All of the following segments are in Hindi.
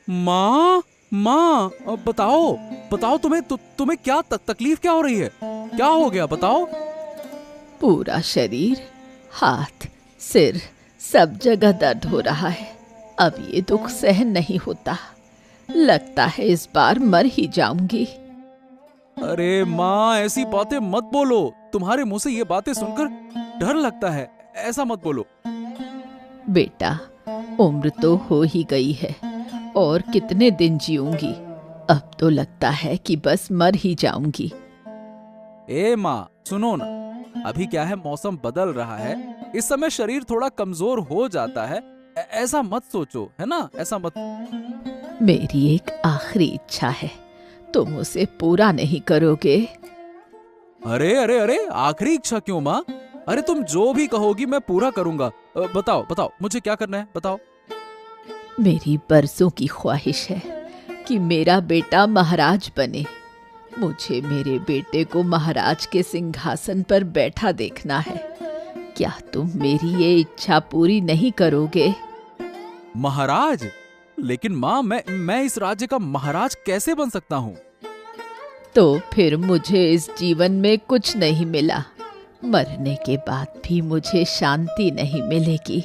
माँ, माँ, बताओ, बताओ तुम्हें क्या तकलीफ क्या हो रही है? क्या हो गया बताओ। पूरा शरीर, हाथ, सिर, सब जगह दर्द हो रहा है। अब ये दुख सहन नहीं होता। लगता है इस बार मर ही जाऊंगी। अरे माँ, ऐसी बातें मत बोलो। तुम्हारे मुंह से ये बातें सुनकर डर लगता है। ऐसा मत बोलो। बेटा, उम्र तो हो ही गई है और कितने दिन जीऊंगी। अब तो लगता है कि बस मर ही जाऊंगी। ए माँ, सुनो ना। अभी क्या है, मौसम बदल रहा है। इस समय शरीर थोड़ा कमजोर हो जाता है। ऐसा मत सोचो, है ना? ऐसा मत। मेरी एक आखिरी इच्छा है, तुम उसे पूरा नहीं करोगे? अरे अरे अरे, आखिरी इच्छा क्यों माँ? अरे तुम जो भी कहोगी मैं पूरा करूंगा। बताओ बताओ, मुझे क्या करना है बताओ। मेरी बरसों की ख्वाहिश है कि मेरा बेटा महाराज बने। मुझे मेरे बेटे को महाराज के सिंहासन पर बैठा देखना है। क्या तुम मेरी ये इच्छा पूरी नहीं करोगे? महाराज? लेकिन माँ, मैं इस राज्य का महाराज कैसे बन सकता हूँ? तो फिर मुझे इस जीवन में कुछ नहीं मिला। मरने के बाद भी मुझे शांति नहीं मिलेगी।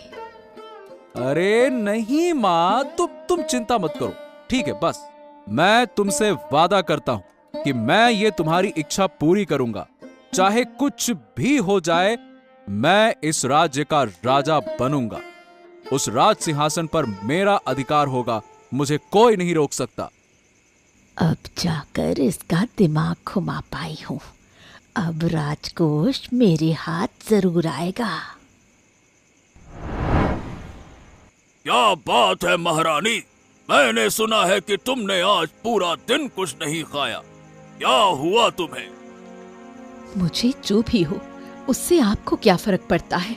अरे नहीं माँ, तुम चिंता मत करो। ठीक है, बस मैं तुमसे वादा करता हूँ कि मैं ये तुम्हारी इच्छा पूरी करूंगा। चाहे कुछ भी हो जाए, मैं इस राज्य का राजा बनूंगा। उस राज सिंहासन पर मेरा अधिकार होगा। मुझे कोई नहीं रोक सकता। अब जाकर इसका दिमाग घुमा पाई हूँ। अब राजकोष मेरे हाथ जरूर आएगा। क्या बात है महारानी, मैंने सुना है कि तुमने आज पूरा दिन कुछ नहीं खाया। क्या हुआ तुम्हें? मुझे जो भी हो, उससे आपको क्या फर्क पड़ता है?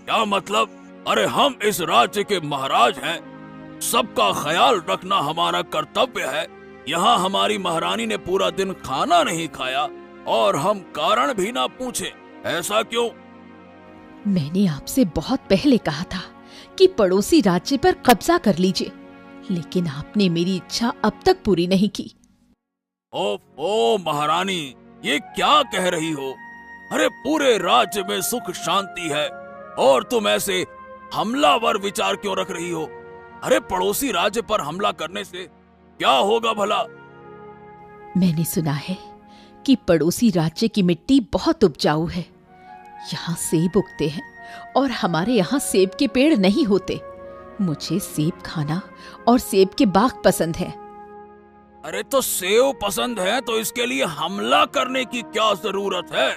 क्या मतलब? अरे हम इस राज्य के महाराज हैं, सबका ख्याल रखना हमारा कर्तव्य है। यहाँ हमारी महारानी ने पूरा दिन खाना नहीं खाया और हम कारण भी ना पूछे। ऐसा क्यों? मैंने आपसे बहुत पहले कहा था कि पड़ोसी राज्य पर कब्जा कर लीजिए, लेकिन आपने मेरी इच्छा अब तक पूरी नहीं की। ओ महारानी, ये क्या कह रही हो? अरे पूरे राज्य में सुख शांति है और तुम ऐसे हमलावर विचार क्यों रख रही हो? अरे पड़ोसी राज्य पर हमला करने से क्या होगा भला? मैंने सुना है कि पड़ोसी राज्य की मिट्टी बहुत उपजाऊ है। यहाँ सेब उगते हैं और हमारे यहाँ सेब के पेड़ नहीं होते। मुझे सेब खाना और सेब के बाग पसंद है। अरे तो सेब पसंद है तो इसके लिए हमला करने की क्या जरूरत है?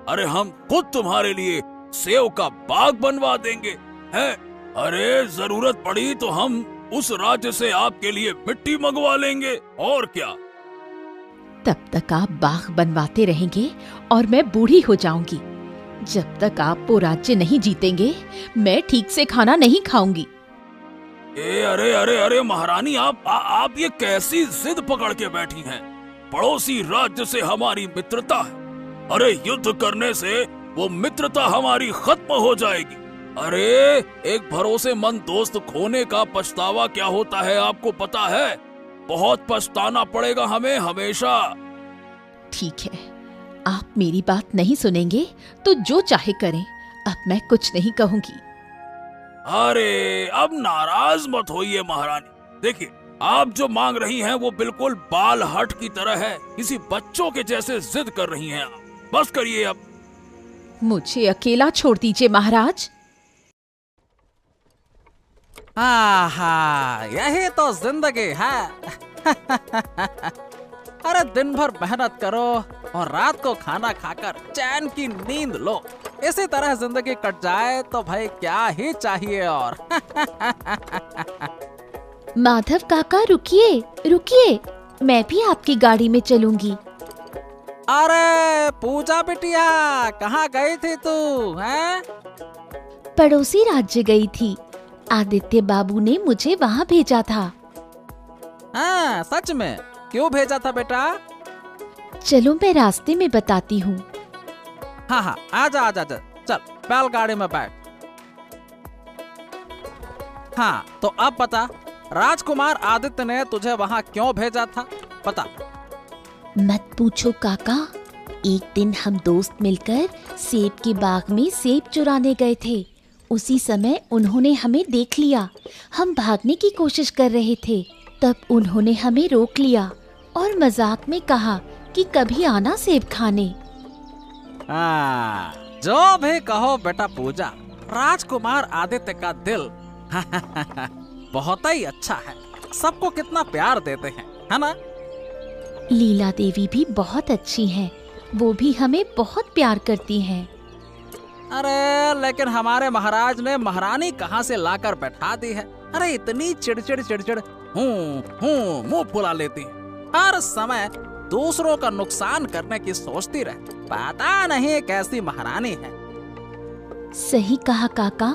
अरे हम खुद तुम्हारे लिए सेब का बाग बनवा देंगे हैं? अरे जरूरत पड़ी तो हम उस राज्य से आपके लिए मिट्टी मंगवा लेंगे, और क्या। तब तक आप बाग बनवाते रहेंगे और मैं बूढ़ी हो जाऊंगी। जब तक आप वो राज्य नहीं जीतेंगे, मैं ठीक से खाना नहीं खाऊंगी। अरे अरे अरे महारानी, आप ये कैसी जिद पकड़ के बैठी हैं? पड़ोसी राज्य से हमारी मित्रता है। अरे युद्ध करने से वो मित्रता हमारी खत्म हो जाएगी। अरे एक भरोसेमंद दोस्त खोने का पछतावा क्या होता है आपको पता है? बहुत पछताना पड़ेगा हमें हमेशा। ठीक है, आप मेरी बात नहीं सुनेंगे तो जो चाहे करें, अब मैं कुछ नहीं कहूंगी। अरे अब नाराज मत होइए महारानी। देखिए, आप जो मांग रही हैं वो बिल्कुल बाल हट की तरह है। किसी बच्चों के जैसे जिद कर रही हैं आप। बस करिए अब। मुझे अकेला छोड़ दीजिए महाराज। हाँ, यही तो जिंदगी है। अरे दिन भर मेहनत करो और रात को खाना खाकर चैन की नींद लो। इसी तरह जिंदगी कट जाए तो भाई क्या ही चाहिए और। माधव काका, रुकिए रुकिए, मैं भी आपकी गाड़ी में चलूंगी। अरे पूजा बिटिया, कहाँ गई थी तू हैं? पड़ोसी राज्य गई थी। आदित्य बाबू ने मुझे वहाँ भेजा था। हाँ, सच में? क्यों भेजा था बेटा? चलो मैं रास्ते में बताती हूँ। हाँ हाँ, आजा आजा आजा, चल बैलगाड़ी में बैठ। हाँ तो अब बता, राजकुमार आदित्य ने तुझे वहाँ क्यों भेजा था, पता? मत पूछो काका। एक दिन हम दोस्त मिलकर सेब के बाग में सेब चुराने गए थे। उसी समय उन्होंने हमें देख लिया। हम भागने की कोशिश कर रहे थे, तब उन्होंने हमें रोक लिया और मजाक में कहा कि कभी आना सेब खाने। जो भी कहो बेटा पूजा, राजकुमार आदित्य का दिल बहुत ही अच्छा है। सबको कितना प्यार देते हैं, है ना? लीला देवी भी बहुत अच्छी हैं। वो भी हमें बहुत प्यार करती हैं। अरे लेकिन हमारे महाराज ने महारानी कहाँ से लाकर बैठा दी है? अरे इतनी चिड़चिड़ मुंह फुला लेती है। हर समय दूसरों का नुकसान करने की सोचती रहती। पता नहीं कैसी महारानी है। सही कहा काका।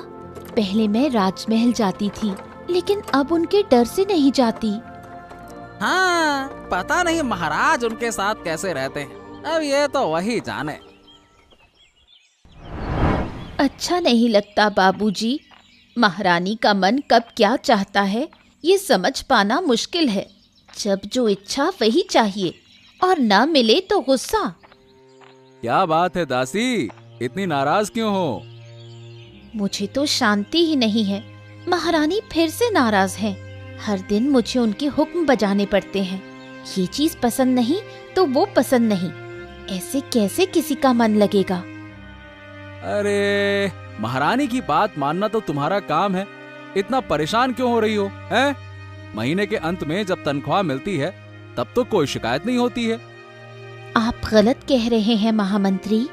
पहले मैं राजमहल जाती थी, लेकिन अब उनके डर से नहीं जाती। हाँ, पता नहीं महाराज उनके साथ कैसे रहते हैं। अब ये तो वही जाने। अच्छा नहीं लगता बाबूजी। महारानी का मन कब क्या चाहता है ये समझ पाना मुश्किल है। जब जो इच्छा वही चाहिए और ना मिले तो गुस्सा। क्या बात है दासी, इतनी नाराज क्यों हो? मुझे तो शांति ही नहीं है। महारानी फिर से नाराज हैं। हर दिन मुझे उनके हुक्म बजाने पड़ते हैं। ये चीज पसंद नहीं तो वो पसंद नहीं। ऐसे कैसे किसी का मन लगेगा? अरे महारानी की बात मानना तो तुम्हारा काम है। इतना परेशान क्यों हो रही हो, हैं? महीने के अंत में जब तनख्वाह मिलती है तब तो कोई शिकायत नहीं होती है। आप गलत कह रहे हैं महामंत्री।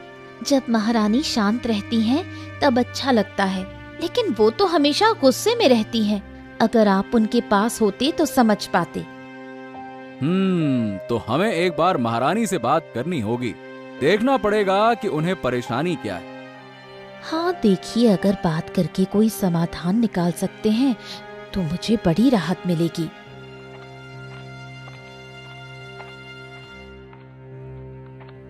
जब महारानी शांत रहती हैं तब अच्छा लगता है, लेकिन वो तो हमेशा गुस्से में रहती हैं। अगर आप उनके पास होते तो समझ पाते। तो हमें एक बार महारानी से बात करनी होगी। देखना पड़ेगा कि उन्हें परेशानी क्या है। हाँ देखिए, अगर बात करके कोई समाधान निकाल सकते हैं तो मुझे बड़ी राहत मिलेगी।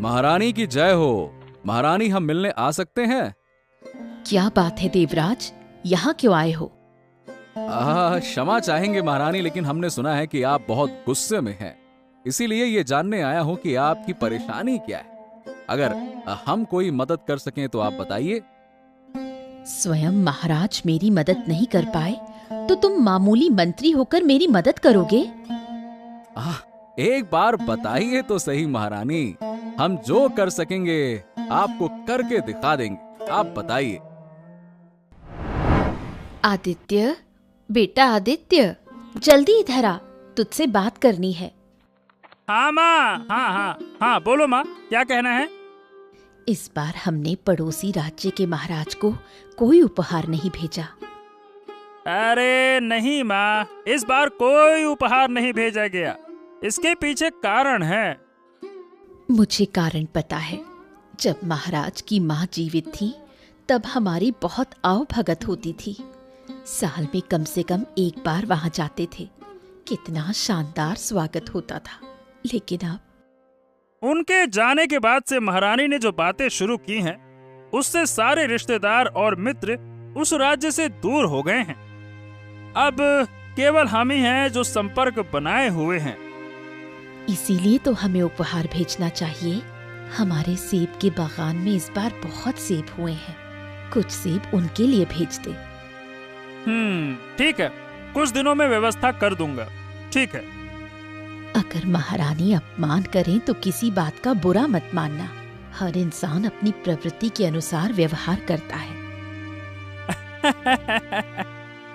महारानी की जय हो। महारानी, हम मिलने आ सकते हैं? क्या बात है देवराज, यहाँ क्यों आए हो? क्षमा चाहेंगे महारानी, लेकिन हमने सुना है कि आप बहुत गुस्से में हैं। इसीलिए ये जानने आया हूँ कि आपकी परेशानी क्या है। अगर हम कोई मदद कर सकें तो आप बताइए। स्वयं महाराज मेरी मदद नहीं कर पाए तो तुम मामूली मंत्री होकर मेरी मदद करोगे? एक बार बताइए तो सही महारानी। हम जो कर सकेंगे आपको करके दिखा देंगे। आप बताइए। आदित्य, बेटा आदित्य, जल्दी इधर आ, तुझसे बात करनी है। हाँ माँ, हाँ बोलो माँ, क्या कहना है? इस बार हमने पड़ोसी राज्य के महाराज को कोई उपहार नहीं भेजा। अरे नहीं माँ, इस बार कोई उपहार नहीं भेजा गया। इसके पीछे कारण है। मुझे कारण पता है। जब महाराज की माँ जीवित थी तब हमारी बहुत आवभगत होती थी। साल में कम से कम एक बार वहां जाते थे। कितना शानदार स्वागत होता था। लेकिन अब उनके जाने के बाद से महारानी ने जो बातें शुरू की हैं, उससे सारे रिश्तेदार और मित्र उस राज्य से दूर हो गए हैं। अब केवल हम ही हैं जो संपर्क बनाए हुए हैं। इसीलिए तो हमें उपहार भेजना चाहिए। हमारे सेब के बागान में इस बार बहुत सेब हुए हैं। कुछ सेब उनके लिए भेज दे। ठीक है, कुछ दिनों में व्यवस्था कर दूंगा। ठीक है। अगर महारानी अपमान करें तो किसी बात का बुरा मत मानना। हर इंसान अपनी प्रवृत्ति के अनुसार व्यवहार करता है।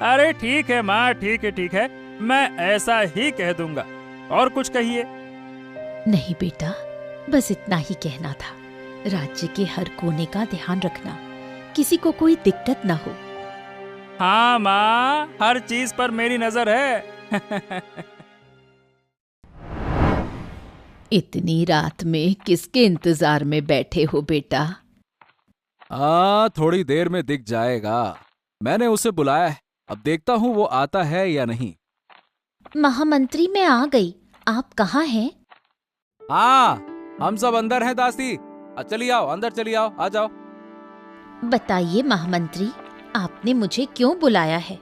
अरे ठीक है माँ, ठीक है, मैं ऐसा ही कह दूंगा। और कुछ कहिए। नहीं बेटा, बस इतना ही कहना था। राज्य के हर कोने का ध्यान रखना, किसी को कोई दिक्कत ना हो। हाँ माँ, हर चीज पर मेरी नजर है। इतनी रात में किसके इंतजार में बैठे हो बेटा? थोड़ी देर में दिख जाएगा। मैंने उसे बुलाया है, अब देखता हूँ वो आता है या नहीं। महामंत्री, मैं आ गई। आप कहाँ हैं? हाँ, हम सब अंदर हैं दासी। चली आओ, अंदर चली आओ, आ जाओ। बताइए महामंत्री, आपने मुझे क्यों बुलाया है?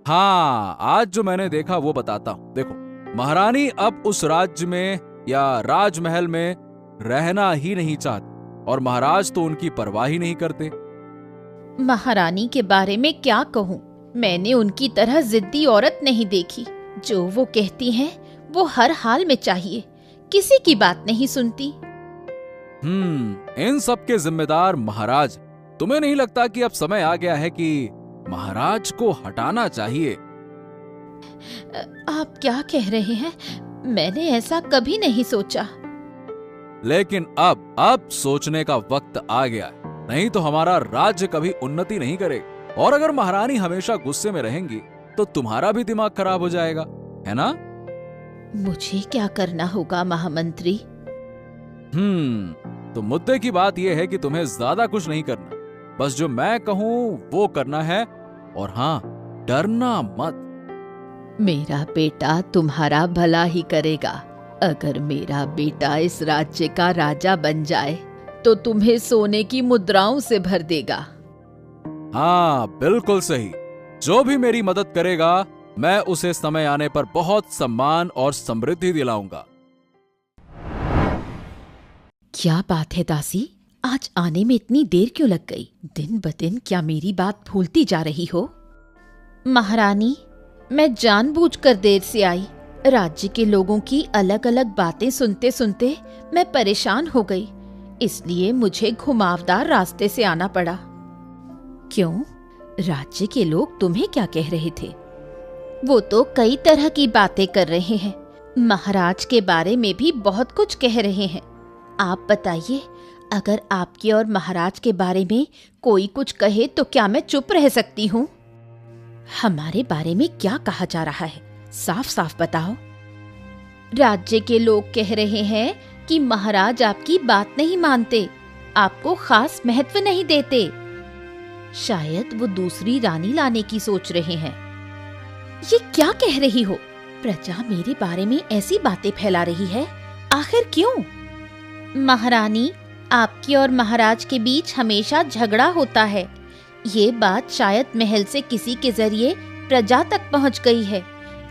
हाँ, आज जो मैंने देखा वो बताता हूँ। देखो, महारानी अब उस राज्य में या राजमहल में रहना ही नहीं चाहती और महाराज तो उनकी परवाह ही नहीं करते। महारानी के बारे में क्या कहूँ, मैंने उनकी तरह जिद्दी औरत नहीं देखी। जो वो कहती हैं वो हर हाल में चाहिए, किसी की बात नहीं सुनती। इन सब के जिम्मेदार महाराज। तुम्हें नहीं लगता कि अब समय आ गया है कि महाराज को हटाना चाहिए? आप क्या कह रहे हैं? मैंने ऐसा कभी नहीं सोचा। लेकिन अब सोचने का वक्त आ गया है, नहीं तो हमारा राज्य कभी उन्नति नहीं करेगा। और अगर महारानी हमेशा गुस्से में रहेंगी तो तुम्हारा भी दिमाग खराब हो जाएगा, है ना? मुझे क्या करना होगा महामंत्री? तो मुद्दे की बात यह है कि तुम्हें ज्यादा कुछ नहीं करना, बस जो मैं कहूं वो करना है। और हाँ, डरना मत। मेरा बेटा तुम्हारा भला ही करेगा। अगर मेरा बेटा इस राज्य का राजा बन जाए तो तुम्हें सोने की मुद्राओं से भर देगा। हाँ, बिल्कुल सही। जो भी मेरी मदद करेगा मैं उसे समय आने पर बहुत सम्मान और समृद्धि दिलाऊंगा। क्या बात है दासी, आज आने में इतनी देर क्यों लग गई? दिन ब दिन क्या मेरी बात भूलती जा रही हो? महारानी, मैं जानबूझकर देर से आई। राज्य के लोगों की अलग अलग बातें सुनते सुनते मैं परेशान हो गई, इसलिए मुझे घुमावदार रास्ते से आना पड़ा। क्यों, राज्य के लोग तुम्हें क्या कह रहे थे? वो तो कई तरह की बातें कर रहे हैं, महाराज के बारे में भी बहुत कुछ कह रहे हैं। आप बताइए, अगर आपके और महाराज के बारे में कोई कुछ कहे तो क्या मैं चुप रह सकती हूँ? हमारे बारे में क्या कहा जा रहा है, साफ साफ बताओ। राज्य के लोग कह रहे हैं कि महाराज आपकी बात नहीं मानते, आपको खास महत्व नहीं देते। शायद वो दूसरी रानी लाने की सोच रहे हैं। ये क्या कह रही हो? प्रजा मेरे बारे में ऐसी बातें फैला रही है, आखिर क्यों? महारानी, आपकी और महाराज के बीच हमेशा झगड़ा होता है। ये बात शायद महल से किसी के जरिए प्रजा तक पहुंच गई है,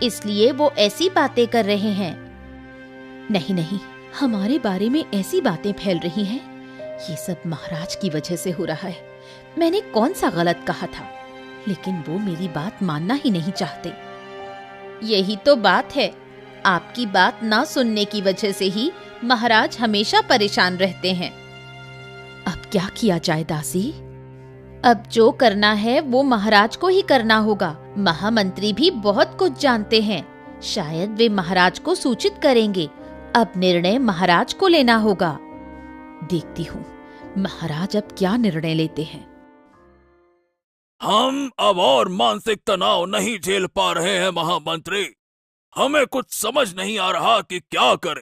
इसलिए वो ऐसी बातें कर रहे हैं। नहीं नहीं, हमारे बारे में ऐसी बातें फैल रही हैं, ये सब महाराज की वजह से हो रहा है। मैंने कौन सा गलत कहा था, लेकिन वो मेरी बात मानना ही नहीं चाहते। यही तो बात है, आपकी बात ना सुनने की वजह से ही महाराज हमेशा परेशान रहते हैं। अब क्या किया जाए दासी? अब जो करना है वो महाराज को ही करना होगा। महामंत्री भी बहुत कुछ जानते हैं, शायद वे महाराज को सूचित करेंगे। अब निर्णय महाराज को लेना होगा। देखती हूँ महाराज अब क्या निर्णय लेते हैं। हम अब और मानसिक तनाव नहीं झेल पा रहे हैं महामंत्री। हमें कुछ समझ नहीं आ रहा कि क्या करें।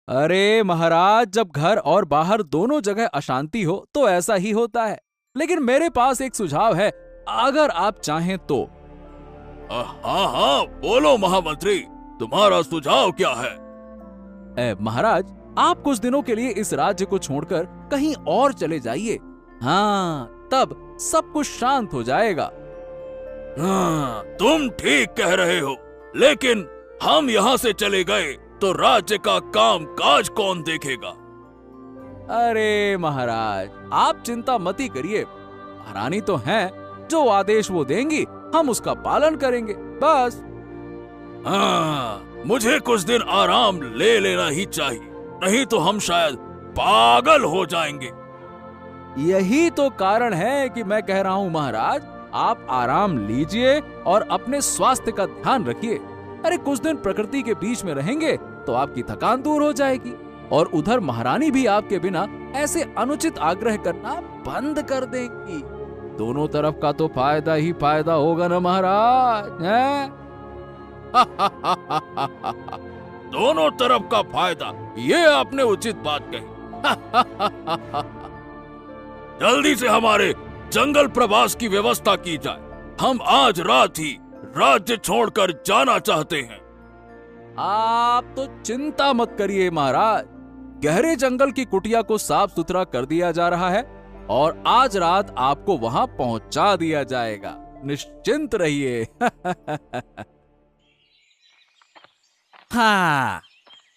अरे महाराज, जब घर और बाहर दोनों जगह अशांति हो तो ऐसा ही होता है। लेकिन मेरे पास एक सुझाव है, अगर आप चाहें तो। हाँ हाँ, बोलो महामंत्री, तुम्हारा सुझाव क्या है? महाराज, आप कुछ दिनों के लिए इस राज्य को छोड़कर कहीं और चले जाइए। हाँ, तब सब कुछ शांत हो जाएगा। हाँ, तुम ठीक कह रहे हो, लेकिन हम यहाँ से चले गए तो राज्य का काम काज कौन देखेगा? अरे महाराज, आप चिंता मत ही करिए। महारानी तो हैं, जो आदेश वो देंगी हम उसका पालन करेंगे, बस। हाँ, मुझे कुछ दिन आराम ले लेना ही चाहिए, नहीं तो हम शायद पागल हो जाएंगे। यही तो कारण है कि मैं कह रहा हूँ महाराज, आप आराम लीजिए और अपने स्वास्थ्य का ध्यान रखिए। अरे कुछ दिन प्रकृति के बीच में रहेंगे तो आपकी थकान दूर हो जाएगी। और उधर महारानी भी आपके बिना ऐसे अनुचित आग्रह करना बंद कर देंगी। दोनों तरफ का तो फायदा ही फायदा होगा ना महाराज, हैं? दोनों तरफ का फायदा, ये आपने उचित बात कही। जल्दी से हमारे जंगल प्रवास की व्यवस्था की जाए। हम आज रात ही राज्य छोड़कर जाना चाहते हैं। आप तो चिंता मत करिए महाराज, गहरे जंगल की कुटिया को साफ सुथरा कर दिया जा रहा है और आज रात आपको वहां पहुंचा दिया जाएगा। निश्चिंत रहिए। हाँ,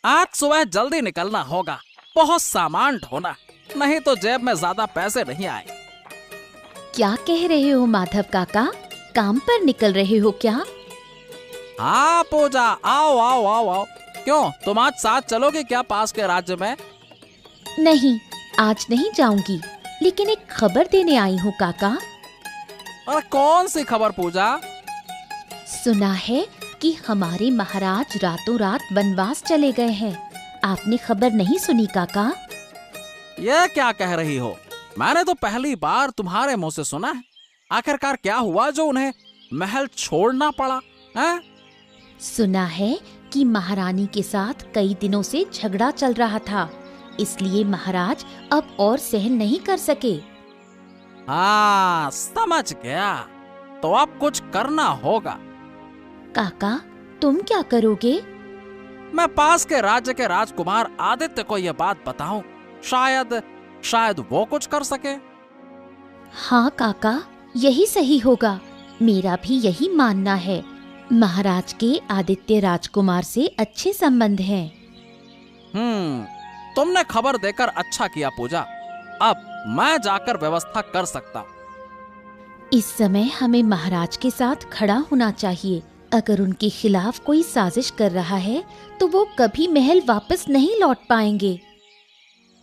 आज सुबह जल्दी निकलना होगा, बहुत सामान ढोना, नहीं तो जेब में ज्यादा पैसे नहीं आए। क्या कह रहे हो माधव काका, काम पर निकल रहे हो क्या? हाँ पूजा, आओ आओ आओ आओ। क्यों, तुम आज साथ चलोगे क्या पास के राज्य में? नहीं, आज नहीं जाऊंगी, लेकिन एक खबर देने आई हूँ काका। और कौन सी खबर पूजा? सुना है कि हमारे महाराज रातों रात वनवास चले गए हैं। आपने खबर नहीं सुनी काका? ये क्या कह रही हो? मैंने तो पहली बार तुम्हारे मुंह से सुना है। आखिरकार क्या हुआ जो उन्हें महल छोड़ना पड़ा है? सुना है कि महारानी के साथ कई दिनों से झगड़ा चल रहा था, इसलिए महाराज अब और सहन नहीं कर सके। हाँ, समझ गया। तो अब कुछ करना होगा। काका, तुम क्या करोगे? मैं पास के राज्य के राजकुमार आदित्य को यह बात बताऊं, शायद वो कुछ कर सके। हाँ काका, यही सही होगा। मेरा भी यही मानना है। महाराज के आदित्य राजकुमार से अच्छे संबंध हैं। तुमने खबर देकर अच्छा किया पूजा। अब मैं जाकर व्यवस्था कर सकता। इस समय हमें महाराज के साथ खड़ा होना चाहिए। अगर उनके खिलाफ कोई साजिश कर रहा है तो वो कभी महल वापस नहीं लौट पाएंगे।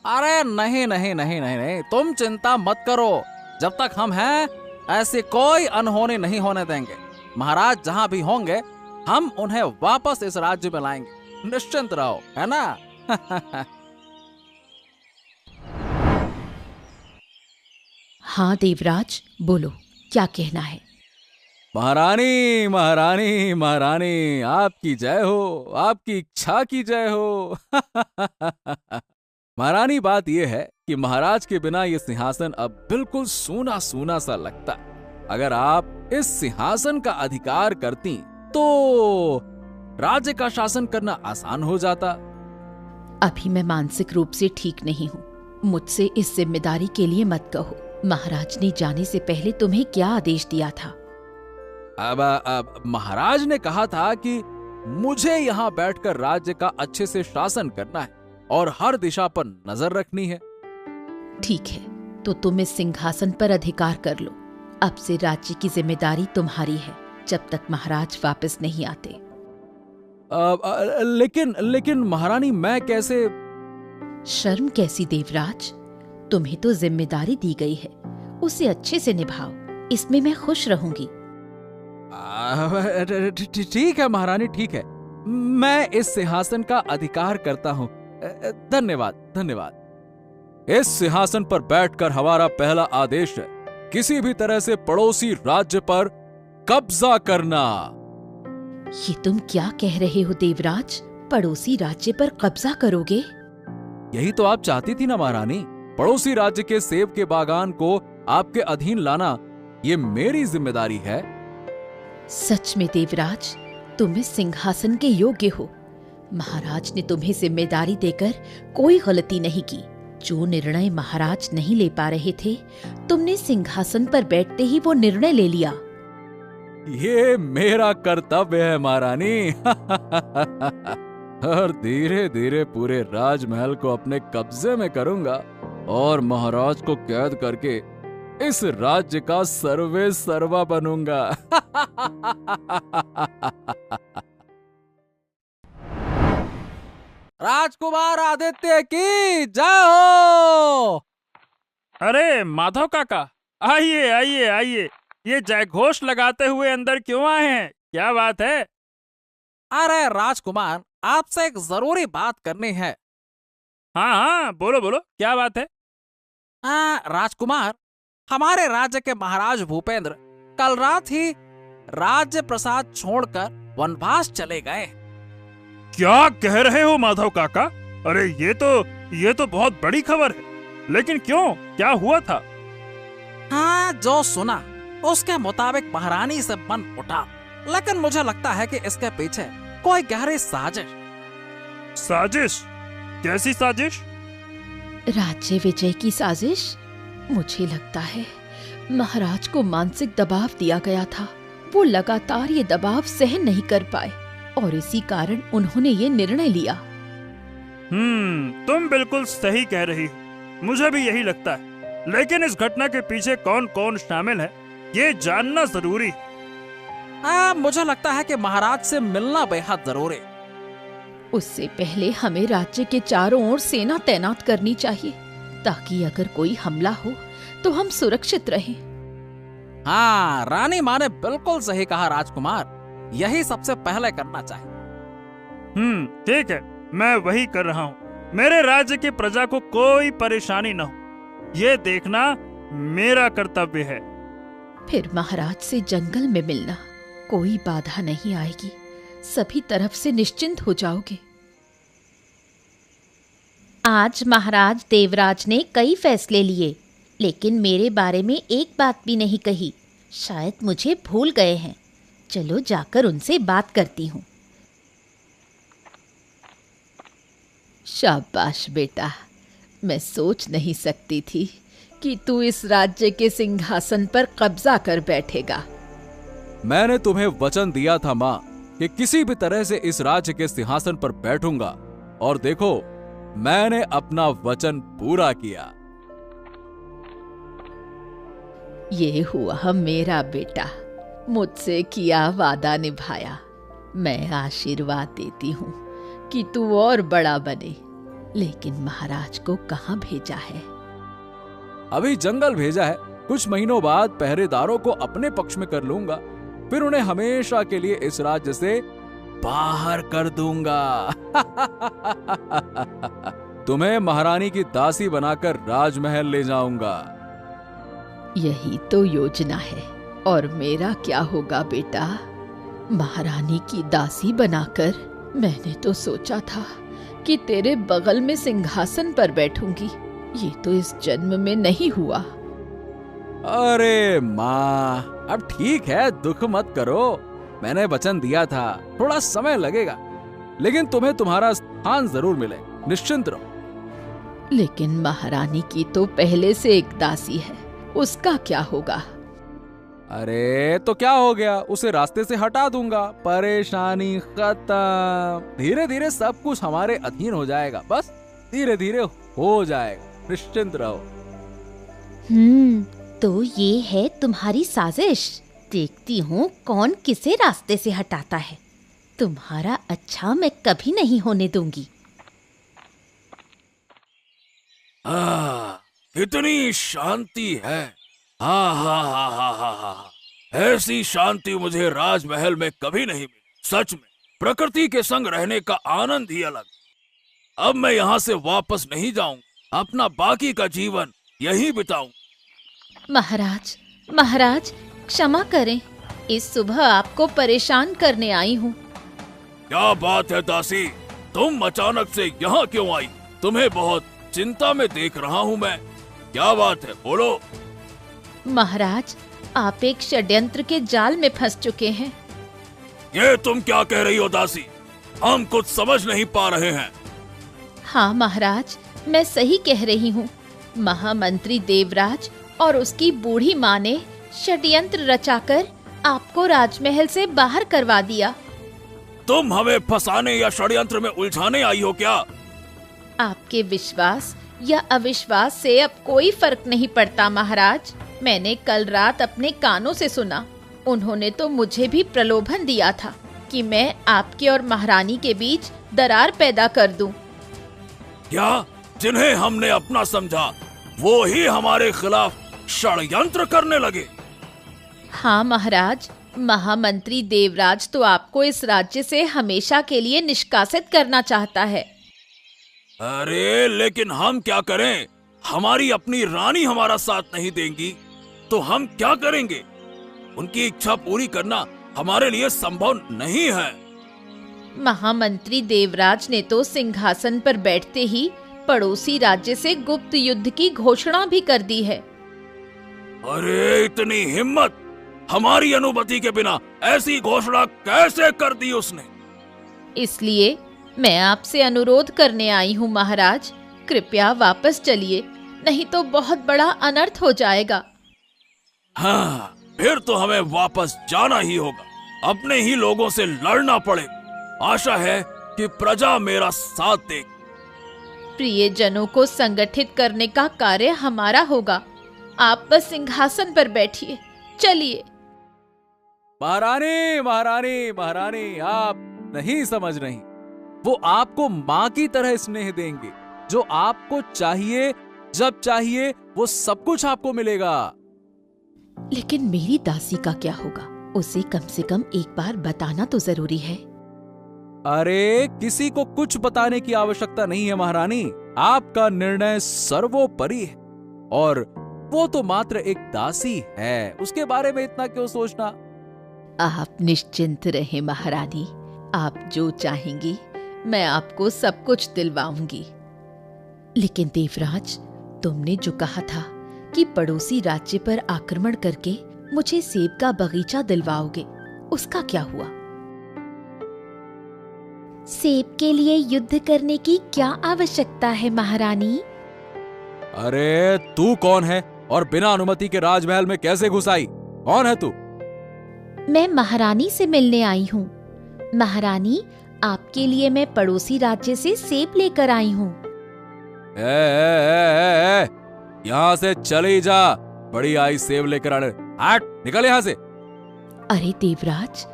अरे नहीं नहीं नहीं नहीं नहीं, तुम चिंता मत करो। जब तक हम हैं, ऐसी कोई अनहोनी नहीं होने देंगे। महाराज जहां भी होंगे, हम उन्हें वापस इस राज्य में लाएंगे। निश्चिंत रहो, है ना? हाँ देवराज, बोलो, क्या कहना है? महारानी महारानी महारानी, आपकी जय हो, आपकी इच्छा की जय हो। महारानी, बात यह है कि महाराज के बिना यह सिंहासन अब बिल्कुल सूना सूना सा लगता। अगर आप इस सिंहासन का अधिकार करती तो राज्य का शासन करना आसान हो जाता। अभी मैं मानसिक रूप से ठीक नहीं हूँ। मुझसे इस जिम्मेदारी के लिए मत कहो। महाराज ने जाने से पहले तुम्हें क्या आदेश दिया था? अब महाराज ने कहा था कि मुझे यहाँ बैठकर राज्य का अच्छे से शासन करना है और हर दिशा पर नजर रखनी है। ठीक है, तो तुम इस सिंहासन पर अधिकार कर लो। अब से राज्य की जिम्मेदारी तुम्हारी है, जब तक महाराज वापस नहीं आते। लेकिन महारानी, मैं कैसे? शर्म कैसी देवराज? तुम्हें तो जिम्मेदारी दी गई है, उसे अच्छे से निभाओ। इसमें मैं खुश रहूंगी। ठीक है महारानी, ठीक है। मैं इस सिंहासन का अधिकार करता हूँ। धन्यवाद धन्यवाद। इस सिंहासन पर बैठकर हमारा पहला आदेश है किसी भी तरह से पड़ोसी राज्य पर कब्जा करना। ये तुम क्या कह रहे हो देवराज? पड़ोसी राज्य पर कब्जा करोगे? यही तो आप चाहती थी ना महारानी। पड़ोसी राज्य के सेब के बागान को आपके अधीन लाना, ये मेरी जिम्मेदारी है। सच में देवराज, तुम इस सिंहासन के योग्य हो। महाराज ने तुम्हें जिम्मेदारी देकर कोई गलती नहीं की। जो निर्णय महाराज नहीं ले पा रहे थे, तुमने सिंहासन पर बैठते ही वो निर्णय ले लिया। ये मेरा कर्तव्य है महारानी। और धीरे धीरे पूरे राजमहल को अपने कब्जे में करूंगा और महाराज को कैद करके इस राज्य का सर्वे सर्वा बनूंगा। राजकुमार आदित्य की जय हो। अरे माधव काका, आइए आइए आइए। ये जयघोष लगाते हुए अंदर क्यों आए हैं? क्या बात है? अरे राजकुमार, आपसे एक जरूरी बात करनी है। हाँ हाँ, बोलो बोलो, क्या बात है? राजकुमार, हमारे राज्य के महाराज भूपेंद्र कल रात ही राज्य प्रसाद छोड़कर वनवास चले गए। क्या कह रहे हो माधव काका? अरे ये तो बहुत बड़ी खबर है। लेकिन क्यों, क्या हुआ था? हाँ, जो सुना उसके मुताबिक महारानी से मन उठा, लेकिन मुझे लगता है कि इसके पीछे कोई गहरी साजिश। साजिश? कैसी साजिश? राज्य विजय की साजिश? मुझे लगता है महाराज को मानसिक दबाव दिया गया था। वो लगातार ये दबाव सहन नहीं कर पाए और इसी कारण उन्होंने ये निर्णय लिया। तुम बिल्कुल सही कह रही हो, मुझे भी यही लगता है। लेकिन इस घटना के पीछे कौन कौन शामिल है, ये जानना जरूरी। मुझे लगता है कि महाराज से मिलना बेहद जरूरी। उससे पहले हमें राज्य के चारों ओर सेना तैनात करनी चाहिए, ताकि अगर कोई हमला हो तो हम सुरक्षित रहें। हाँ, रानी माँ ने बिल्कुल सही कहा राजकुमार, यही सबसे पहले करना चाहिए। ठीक है, मैं वही कर रहा हूँ। मेरे राज्य की प्रजा को कोई परेशानी न हो, ये देखना मेरा कर्तव्य है। फिर महाराज से जंगल में मिलना, कोई बाधा नहीं आएगी, सभी तरफ से निश्चिंत हो जाओगे। आज महाराज देवराज ने कई फैसले लिए, लेकिन मेरे बारे में एक बात भी नहीं कही। शायद मुझे भूल गए हैं। चलो जाकर उनसे बात करती हूँ। शाबाश बेटा, मैं सोच नहीं सकती थी कि तू इस राज्य के सिंहासन पर कब्जा कर बैठेगा। मैंने तुम्हें वचन दिया था माँ कि किसी भी तरह से इस राज्य के सिंहासन पर बैठूंगा, और देखो मैंने अपना वचन पूरा किया। ये हुआ मेरा बेटा, मुझसे किया वादा निभाया। मैं आशीर्वाद देती हूँ कि तू और बड़ा बने। लेकिन महाराज को कहाँ भेजा है? अभी जंगल भेजा है। कुछ महीनों बाद पहरेदारों को अपने पक्ष में कर लूंगा, फिर उन्हें हमेशा के लिए इस राज्य से बाहर कर दूंगा। तुम्हें महारानी की दासी बनाकर राजमहल ले जाऊंगा। यही तो योजना है। और मेरा क्या होगा बेटा? महारानी की दासी बनाकर मैंने तो सोचा था कि तेरे बगल में सिंहासन पर बैठूंगी। ये तो इस जन्म में नहीं हुआ। अरे माँ, अब ठीक है, दुख मत करो। मैंने वचन दिया था, थोड़ा समय लगेगा, लेकिन तुम्हें तुम्हारा स्थान जरूर मिले, निश्चिंत रहो। लेकिन महारानी की तो पहले से एक दासी है, उसका क्या होगा? अरे तो क्या हो गया, उसे रास्ते से हटा दूंगा, परेशानी खत्म। धीरे धीरे सब कुछ हमारे अधीन हो जाएगा, बस धीरे धीरे हो जाएगा, निश्चिंत रहो। तो ये है तुम्हारी साजिश। देखती हूँ कौन किसे रास्ते से हटाता है। तुम्हारा अच्छा मैं कभी नहीं होने दूंगी। कितनी शांति है। हा, ऐसी शांति मुझे राजमहल में कभी नहीं मिली। सच में प्रकृति के संग रहने का आनंद ही अलग। अब मैं यहाँ से वापस नहीं जाऊंगा, अपना बाकी का जीवन यहीं बिताऊं। महाराज क्षमा करें, इस सुबह आपको परेशान करने आई हूँ। क्या बात है दासी, तुम अचानक से यहाँ क्यों आई? तुम्हें बहुत चिंता में देख रहा हूँ मैं। क्या बात है, बोलो। महाराज, आप एक षड्यंत्र के जाल में फंस चुके हैं। ये तुम क्या कह रही हो दासी? हम कुछ समझ नहीं पा रहे हैं। हाँ महाराज, मैं सही कह रही हूँ। महामंत्री देवराज और उसकी बूढ़ी माँ ने षड्यंत्र रचाकर आपको राजमहल से बाहर करवा दिया। तुम हमें फंसाने या षड्यंत्र में उलझाने आई हो क्या? आपके विश्वास या अविश्वास से अब कोई फर्क नहीं पड़ता महाराज। मैंने कल रात अपने कानों से सुना। उन्होंने तो मुझे भी प्रलोभन दिया था कि मैं आपके और महारानी के बीच दरार पैदा कर दूं। क्या? जिन्हें हमने अपना समझा वो ही हमारे खिलाफ षड्यंत्र करने लगे? हाँ महाराज, महामंत्री देवराज तो आपको इस राज्य से हमेशा के लिए निष्कासित करना चाहता है। अरे लेकिन हम क्या करें? हमारी अपनी रानी हमारा साथ नहीं देंगी तो हम क्या करेंगे? उनकी इच्छा पूरी करना हमारे लिए संभव नहीं है। महामंत्री देवराज ने तो सिंहासन पर बैठते ही पड़ोसी राज्य से गुप्त युद्ध की घोषणा भी कर दी है। अरे इतनी हिम्मत! हमारी अनुमति के बिना ऐसी घोषणा कैसे कर दी उसने? इसलिए मैं आपसे अनुरोध करने आई हूँ महाराज, कृपया वापस चलिए, नहीं तो बहुत बड़ा अनर्थ हो जाएगा। हाँ, फिर तो हमें वापस जाना ही होगा। अपने ही लोगों से लड़ना पड़ेगा। आशा है कि प्रजा मेरा साथ देगी। प्रियजनों को संगठित करने का कार्य हमारा होगा। आप बस सिंहासन पर बैठिए। चलिए। महारानी महारानी महारानी, आप नहीं समझ रही। वो आपको माँ की तरह स्नेह देंगे। जो आपको चाहिए, जब चाहिए, वो सब कुछ आपको मिलेगा। लेकिन मेरी दासी का क्या होगा? उसे कम से कम एक बार बताना तो जरूरी है। अरे किसी को कुछ बताने की आवश्यकता नहीं है महारानी। आपका निर्णय सर्वोपरि है। और वो तो मात्र एक दासी है, उसके बारे में इतना क्यों सोचना। आप निश्चिंत रहें महारानी। आप जो चाहेंगी मैं आपको सब कुछ दिलवाऊंगी। लेकिन देवराज, तुमने जो कहा था कि पड़ोसी राज्य पर आक्रमण करके मुझे सेब का बगीचा दिलवाओगे, उसका क्या हुआ? सेब के लिए युद्ध करने की क्या आवश्यकता है महारानी? अरे तू कौन है और बिना अनुमति के राजमहल में कैसे घुस आई? कौन है तू? मैं महारानी से मिलने आई हूँ। महारानी, आपके लिए मैं पड़ोसी राज्य से सेब लेकर आई हूँ। यहाँ से चली जा। बड़ी आई सेब लेकर आने। हट, निकल यहाँ से। अरे देवराज,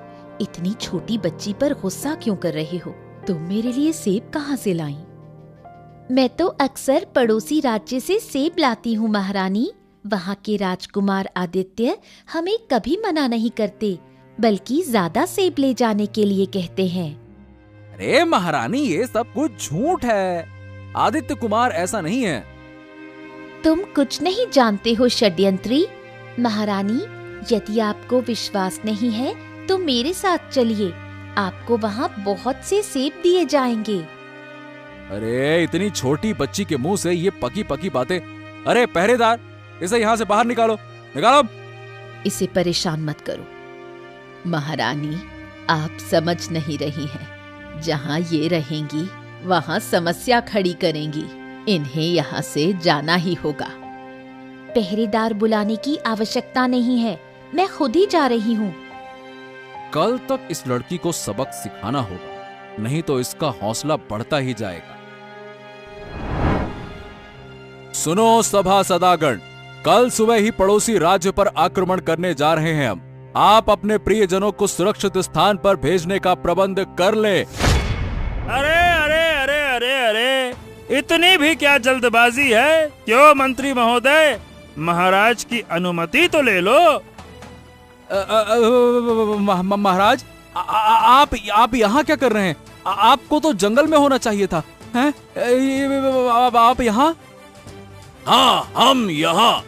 इतनी छोटी बच्ची पर गुस्सा क्यों कर रहे हो? तुम मेरे लिए सेब कहाँ से लाई? मैं तो अक्सर पड़ोसी राज्य से सेब लाती हूँ महारानी। वहाँ के राजकुमार आदित्य हमें कभी मना नहीं करते, बल्कि ज्यादा सेब ले जाने के लिए कहते हैं। अरे महारानी, ये सब कुछ झूठ है। आदित्य कुमार ऐसा नहीं है। तुम कुछ नहीं जानते हो षड्यंत्री। महारानी, यदि आपको विश्वास नहीं है तो मेरे साथ चलिए। आपको वहाँ बहुत से सेब दिए जाएंगे। अरे इतनी छोटी बच्ची के मुंह से ये पकी पकी बातें। अरे पहरेदार, इसे यहाँ से बाहर निकालो, निकालो। इसे परेशान मत करो। महारानी, आप समझ नहीं रही हैं। जहाँ ये रहेंगी वहाँ समस्या खड़ी करेंगी। इन्हें यहाँ से जाना ही होगा। पहरेदार बुलाने की आवश्यकता नहीं है, मैं खुद ही जा रही हूँ। कल तक इस लड़की को सबक सिखाना होगा, नहीं तो इसका हौसला बढ़ता ही जाएगा। सुनो सभा सदागण, कल सुबह ही पड़ोसी राज्य पर आक्रमण करने जा रहे हैं हम। आप अपने प्रियजनों को सुरक्षित स्थान पर भेजने का प्रबंध कर ले। अरे अरे अरे अरे अरे, इतनी भी क्या जल्दबाजी है? क्यों मंत्री महोदय, महाराज की अनुमति तो ले लो। महाराज, आप यहाँ क्या कर रहे हैं? आपको तो जंगल में होना चाहिए था। हैं? आप यहाँ? हाँ, हम यहाँ,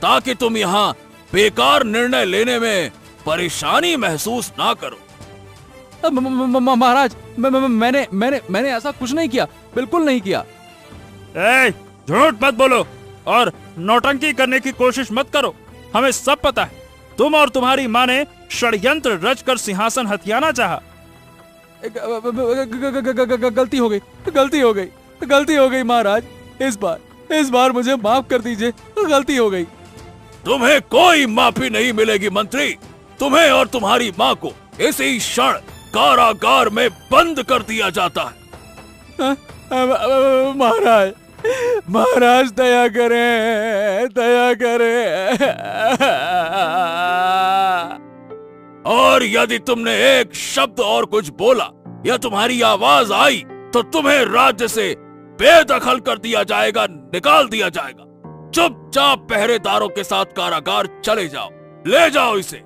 ताकि तुम यहाँ बेकार निर्णय लेने में परेशानी महसूस ना करो। महाराज, मैंने ऐसा कुछ नहीं किया, बिल्कुल नहीं किया। झूठ मत बोलो और नौटंकी करने की कोशिश मत करो। हमें सब पता है, तुम और तुम्हारी माँ ने षड्यंत्र रचकर सिंहासन हथियाना चाहा। गलती हो गई महाराज। इस बार मुझे माफ कर दीजिए, गलती हो गई। तुम्हें कोई माफी नहीं मिलेगी मंत्री। तुम्हें और तुम्हारी माँ को इसी क्षण कारागार में बंद कर दिया जाता है। महाराज दया करें, दया करें। और यदि तुमने एक शब्द और कुछ बोला या तुम्हारी आवाज आई तो तुम्हें राज्य से बेदखल कर दिया जाएगा, निकाल दिया जाएगा। चुपचाप पहरेदारों के साथ कारागार चले जाओ। ले जाओ इसे।